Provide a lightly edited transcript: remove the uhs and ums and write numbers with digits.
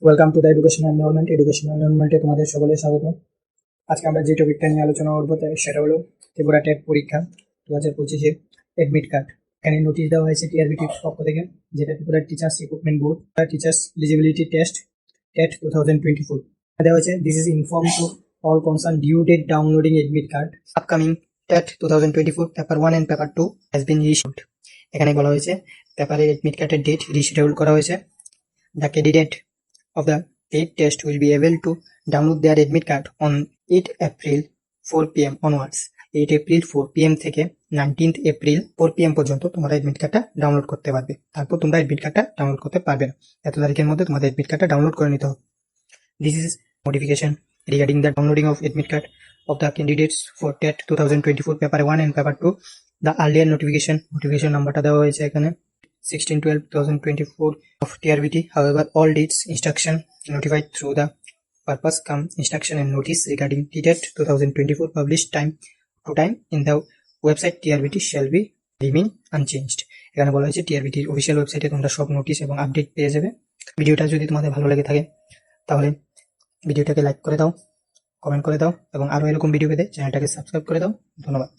Welcome to the education environment. Education এনভায়রনমেন্টে তোমাদের সকলের স্বাগত। আজকে আমরা যে টপিকটা নিয়ে আলোচনা করবো সেটা হলো ত্রিপুরা টেট পরীক্ষা 2025-এর অ্যাডমিট কার্ড। এখানে নোটিশ দেওয়া হয়েছে টিআরবিটির পক্ষ থেকে, যেটা Tripura teachers recruitment board teachers eligibility test TET 2024 দেওয়া হয়েছে। This is inform to all concern due date downloading admit card upcoming TET 2024 paper 1 and paper 2 has been reissued. এখানে বলা হয়েছে পেপারের অ্যাডমিট কার্ডের ডেট রিশিডিউল করা হয়েছে। The candidate of the paid test will be able to download their admit card on 8 April 4 PM onwards. 8 April 4 PM থেকে 19th April 4 PM পর্যন্ত তোমরা এডমিট কার্ডটা ডাউনলোড করতে পারবে। তারপর তোমরা এডমিট কার্ডটা ডাউনলোড করতে পারবে না, এত তারিখের মধ্যে তোমাদের এডমিট কার্ডটা ডাউনলোড করে নিতে হবে। This is modification regarding the downloading of admit card of the candidates for TET 2024 paper 1 and paper 2. The earlier notification নাম্বারটা দেওয়া হয়েছে এখানে 16/12/2024 of TRBT. However, all dates instruction notified through the purpose come instruction and notice regarding TTET 2024 published time to time in the website TRBT shall be remain unchanged. এখানে বলা হয়েছে টিআরবিটির official ওয়েবসাইটে তোমরা সব নোটিশ এবং আপডেট পেয়ে যাবে। ভিডিওটা যদি তোমাদের ভালো লেগে থাকে তাহলে ভিডিওটাকে লাইক করে দাও, কমেন্ট করে দাও এবং আরো এরকম ভিডিও পেতে চ্যানেলটাকে সাবস্ক্রাইব করে দাও। ধন্যবাদ।